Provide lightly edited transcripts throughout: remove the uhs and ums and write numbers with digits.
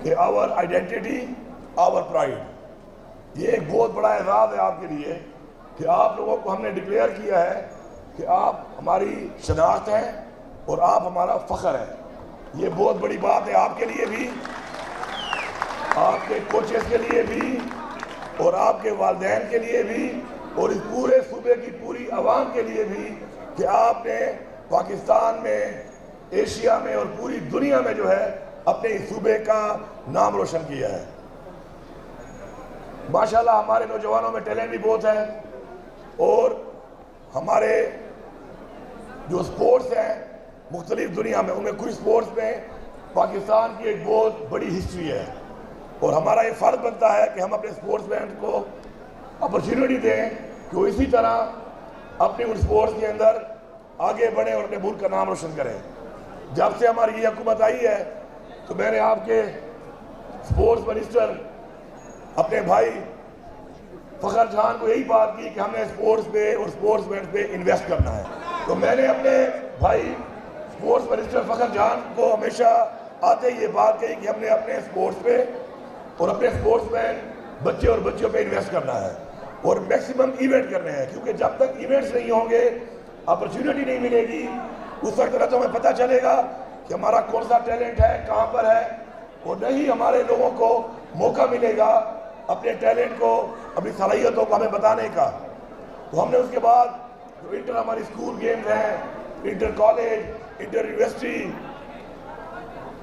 کہ آور آئیڈینٹی آور پرائڈ، یہ ایک بہت بڑا اعزاز ہے آپ کے لیے کہ آپ لوگوں کو ہم نے ڈکلیئر کیا ہے کہ آپ ہماری شناخت ہیں اور آپ ہمارا فخر ہے. یہ بہت بڑی بات ہے آپ کے لیے بھی، آپ کے کوچز کے لیے بھی، اور آپ کے والدین کے لیے بھی، اور اس پورے صوبے کی پوری عوام کے لیے بھی کہ آپ نے پاکستان میں، ایشیا میں اور پوری دنیا میں جو ہے اپنے اس صوبے کا نام روشن کیا ہے. ماشاءاللہ ہمارے نوجوانوں میں ٹیلنٹ بھی بہت ہے، اور ہمارے جو سپورٹس ہیں مختلف دنیا میں، ان میں کچھ سپورٹس میں پاکستان کی ایک بہت بڑی ہسٹری ہے، اور ہمارا یہ فرض بنتا ہے کہ ہم اپنے سپورٹس مین کو اپرچونٹی دیں کہ وہ اسی طرح اپنے ان سپورٹس کے اندر آگے بڑھیں اور اپنے ملک کا نام روشن کریں. جب سے ہماری یہ حکومت آئی ہے تو میں نے آپ کے سپورٹس منسٹر اپنے بھائی فخر جہان کو یہی بات کی کہ ہم نے سپورٹس پہ اور سپورٹس مین پہ انویسٹ کرنا ہے. تو میں نے اپنے بھائی سپورٹس منسٹر فخر جہان کو ہمیشہ آتے ہی یہ بات کہی کہ ہم نے اپنے سپورٹس پہ اور اپنے سپورٹس مین بچے اور بچیوں پہ انویسٹ کرنا ہے اور میکسیمم ایونٹ کرنے ہیں، کیونکہ جب تک ایونٹس نہیں ہوں گے، اپرچونٹی نہیں ملے گی، اس وقت تو ہمیں پتہ چلے گا کہ ہمارا کون سا ٹیلنٹ ہے، کہاں پر ہے، اور نہیں ہمارے لوگوں کو موقع ملے گا اپنے ٹیلنٹ کو، اپنی صلاحیتوں کو ہمیں بتانے کا. تو ہم نے اس کے بعد جو انٹر ہماری اسکول گیمز ہیں، انٹر کالج، انٹر یونیورسٹی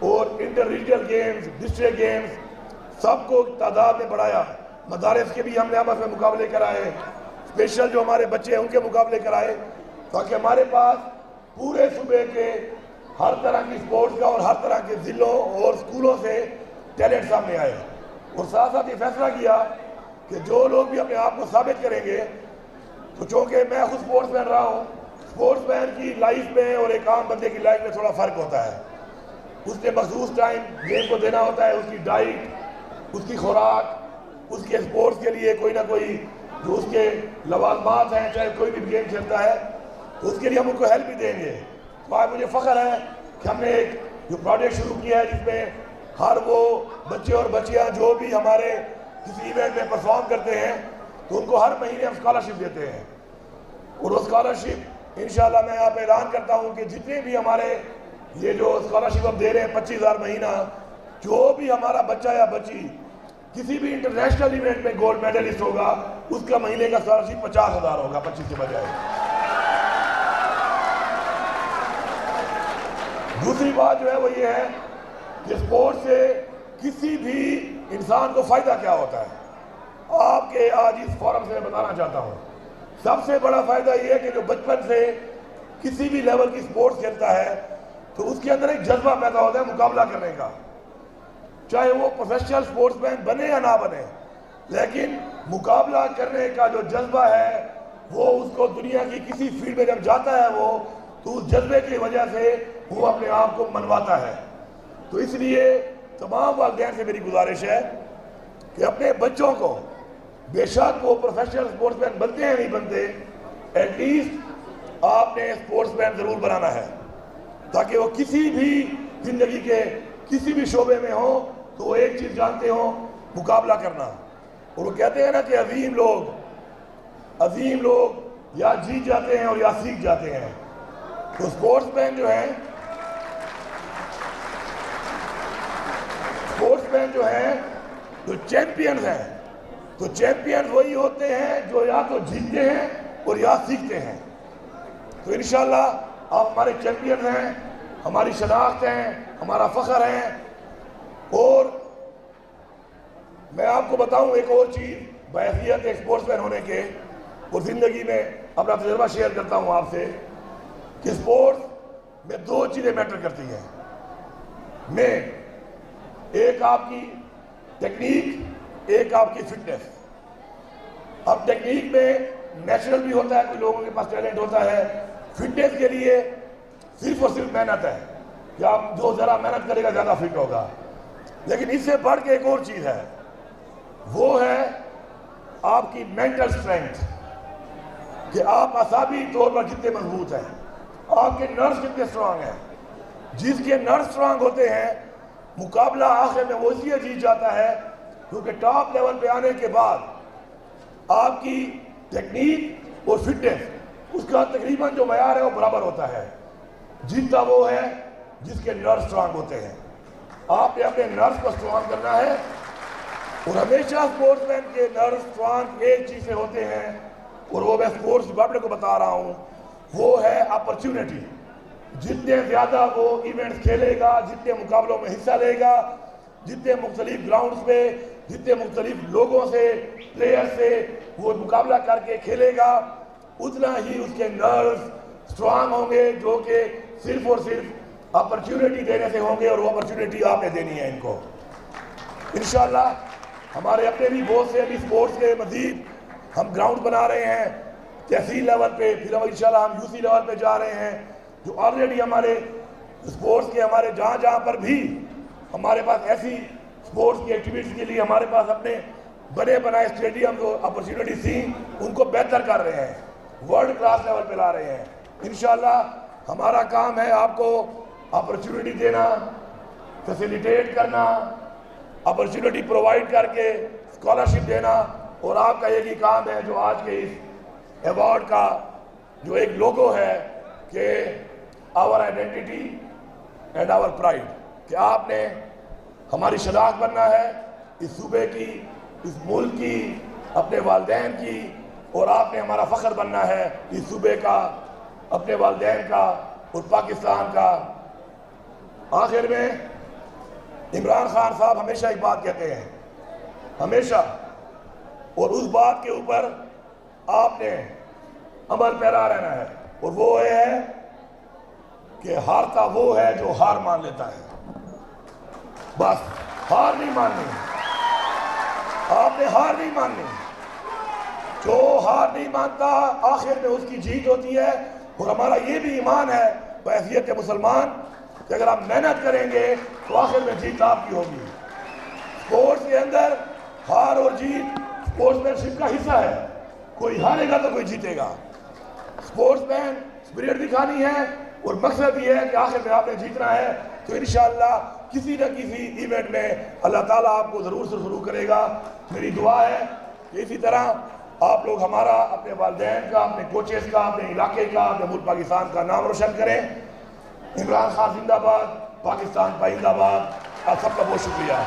اور inter regional games, district games, سب کو تعداد میں بڑھایا. مدارس کے بھی ہم نے آپس میں مقابلے کرائے، اسپیشل جو ہمارے بچے ہیں ان کے مقابلے کرائے، تاکہ ہمارے پاس پورے صوبے کے ہر طرح کی سپورٹس کا اور ہر طرح کے ضلعوں اور اسکولوں سے ٹیلنٹ سامنے آئے. اور ساتھ ساتھ یہ فیصلہ کیا کہ جو لوگ بھی اپنے آپ کو ثابت کریں گے، تو چونکہ میں خود سپورٹس مین رہا ہوں، سپورٹس مین کی لائف میں اور ایک عام بندے کی لائف میں تھوڑا فرق ہوتا ہے. اس نے مخصوص ٹائم گیم کو دینا ہوتا ہے، اس کی ڈائٹ، اس کی خوراک، اس کے سپورٹس کے لیے کوئی نہ کوئی جو اس کے لوازمات ہیں، چاہے کوئی بھی گیم کھیلتا ہے تو اس کے لیے ہم ان کو ہیلپ بھی دیں گے. تو آج مجھے فخر ہے کہ ہم نے ایک جو پروجیکٹ شروع کیا ہے جس میں ہر وہ بچے اور بچیاں جو بھی ہمارے کسی ایونٹ میں پرفارم کرتے ہیں تو ان کو ہر مہینے ہم اسکالرشپ دیتے ہیں. اور وہ اسکالرشپ انشاءاللہ میں آپ اعلان کرتا ہوں کہ جتنے بھی ہمارے یہ جو اسکالرشپ ہم دے رہے ہیں 25,000 مہینہ، جو بھی ہمارا بچہ یا بچی کسی بھی انٹرنیشنل ایونٹ میں گولڈ میڈلسٹ ہوگا، اس کا مہینے کا اسکالرشپ 50,000 ہوگا، 25 کے بجائے. دوسری بات جو ہے وہ یہ ہے کہ اسپورٹ سے کسی بھی انسان کو فائدہ کیا ہوتا ہے. آپ کے آج اس فورم سے میں بتانا چاہتا ہوں، سب سے بڑا فائدہ یہ ہے کہ جو بچپن سے کسی بھی لیول کی اسپورٹس کھیلتا ہے تو اس کے اندر ایک جذبہ پیدا ہوتا ہے مقابلہ کرنے کا، چاہے وہ پروفیشنل سپورٹس مین بنے یا نہ بنے، لیکن مقابلہ کرنے کا جو جذبہ ہے وہ اس کو دنیا کی کسی فیلڈ میں جب جاتا ہے وہ تو اس جذبے کی وجہ سے وہ اپنے آپ کو منواتا ہے. تو اس لیے تمام والدین سے میری گزارش ہے کہ اپنے بچوں کو، بے شک وہ پروفیشنل سپورٹس مین بنتے ہیں نہیں بنتے، ایٹ لیسٹ آپ نے سپورٹس مین ضرور بنانا ہے تاکہ وہ کسی بھی زندگی کے کسی بھی شعبے میں ہوں تو وہ ایک چیز جانتے ہوں، مقابلہ کرنا. اور وہ کہتے ہیں نا کہ عظیم لوگ یا جیت جاتے ہیں اور یا سیکھ جاتے ہیں. تو سپورٹس مین جو ہیں جو چیمپئنز ہیں، تو چیمپئنز وہی ہوتے ہیں جو یا تو جیتتے ہیں اور یا سیکھتے ہیں. تو انشاءاللہ آپ ہمارے چیمپئنز ہیں، ہماری شناخت ہیں، ہمارا فخر ہیں. اور میں آپ کو بتاؤں ایک اور چیز بحیثیت ایک سپورٹس مین ہونے کے، اور زندگی میں اپنا تجربہ شیئر کرتا ہوں آپ سے کہ سپورٹس میں 2 چیزیں میٹر کرتی ہیں. میں ایک آپ کی ٹیکنیک، ایک آپ کی فٹنس. اب ٹیکنیک میں نیچرل بھی ہوتا ہے، کوئی لوگوں کے پاس ٹیلنٹ ہوتا ہے. فٹنس کے لیے صرف اور صرف محنت ہے کہ آپ جو ذرا محنت کرے گا زیادہ فٹ ہوگا. لیکن اس سے بڑھ کے ایک اور چیز ہے، وہ ہے آپ کی مینٹل سٹرینگتھ، کہ آپ اعصابی طور پر کتنے مضبوط ہیں، آپ کے نروز کتنے سٹرانگ ہیں. جس کے نروز سٹرانگ ہوتے ہیں مقابلہ آخر میں وہ اس لیے جیت جاتا ہے کیونکہ ٹاپ لیول پہ آنے کے بعد آپ کی ٹیکنیک اور فٹنس اس کا تقریباً جو معیار ہے وہ برابر ہوتا ہے. جیتتا وہ ہے جس کے نرو سٹرانگ ہوتے ہیں. آپ نے اپنے نرو کو سٹرانگ کرنا ہے اور ہمیشہ سپورٹس مین کے نرو سٹرانگ ایک چیز سے ہوتے ہیں اور وہ میں سپورٹس ڈپارٹمنٹ کو بتا رہا ہوں, وہ ہے اپرچونٹی. جتنے زیادہ وہ ایونٹس کھیلے گا, جتنے مقابلوں میں حصہ لے گا, جتنے مختلف گراؤنڈز پہ جتنے مختلف لوگوں سے پلیئر سے وہ مقابلہ کر کے کھیلے گا, اتنا ہی اس کے نروز سٹرانگ ہوں گے, جو کہ صرف اور صرف اپرچونٹی دینے سے ہوں گے, اور وہ اپرچونٹی آپ نے دینی ہے ان کو. انشاءاللہ ہمارے اپنے بھی بہت سے ابھی سپورٹس کے مزید ہم گراؤنڈ بنا رہے ہیں تحصیل لیول پہ, پھر انشاءاللہ ہم یو سی لیول پہ جا رہے ہیں, جو آلریڈی ہمارے سپورٹس کے ہمارے جہاں پر بھی ہمارے پاس ایسی سپورٹس کی ایکٹیویٹیز کے لیے ہمارے پاس اپنے بنے بنائے اسٹیڈیم جو اپرچونٹی تھی ان کو بہتر کر رہے ہیں, ورلڈ کلاس لیول پہ لا رہے ہیں. انشاءاللہ ہمارا کام ہے آپ کو اپرچونٹی دینا, فیسیلیٹیٹ کرنا, اپرچونٹی پرووائڈ کر کے اسکالرشپ دینا, اور آپ کا ایک ہی کام ہے جو آج کے اس ایوارڈ کا جو ایک لوگو ہے کہ آور آئیڈینٹی اینڈ آور پرائڈ, کہ آپ نے ہماری شناخت بننا ہے اس صوبے کی, اس ملک کی, اپنے والدین کی, اور آپ نے ہمارا فخر بننا ہے اس صوبے کا, اپنے والدین کا اور پاکستان کا. آخر میں عمران خان صاحب ہمیشہ ایک بات کہتے ہیں, ہمیشہ, اور اس بات کے اوپر آپ نے عمل پیرا رہنا ہے, اور وہ یہ ہے کہ ہارتا وہ ہے جو ہار مان لیتا ہے. بس ہار نہیں ماننی, آپ نے ہار نہیں ماننی. جو ہار نہیں مانتا آخر میں اس کی جیت ہوتی ہے. اور ہمارا یہ بھی ایمان ہے بحیثیت مسلمان کہ اگر آپ محنت کریں گے تو آخر میں جیت آپ کی ہوگی. سپورٹس کے اندر ہار اور جیت سپورٹس مین شپ کا حصہ ہے, کوئی ہارے گا تو کوئی جیتے گا. سپورٹس مین اسپرٹ دکھانی ہے اور مقصد یہ ہے کہ آخر میں آپ نے جیتنا ہے. تو انشاءاللہ کسی نہ کسی ایونٹ میں اللہ تعالیٰ آپ کو ضرور سرخرو کرے گا. میری دعا ہے کہ اسی طرح آپ لوگ ہمارا, اپنے والدین کا, اپنے کوچز کا, اپنے علاقے کا, اپنے ملک پاکستان کا نام روشن کریں. عمران خان زندہ باد, پاکستان پائندہ باد. آپ سب کا بہت شکریہ.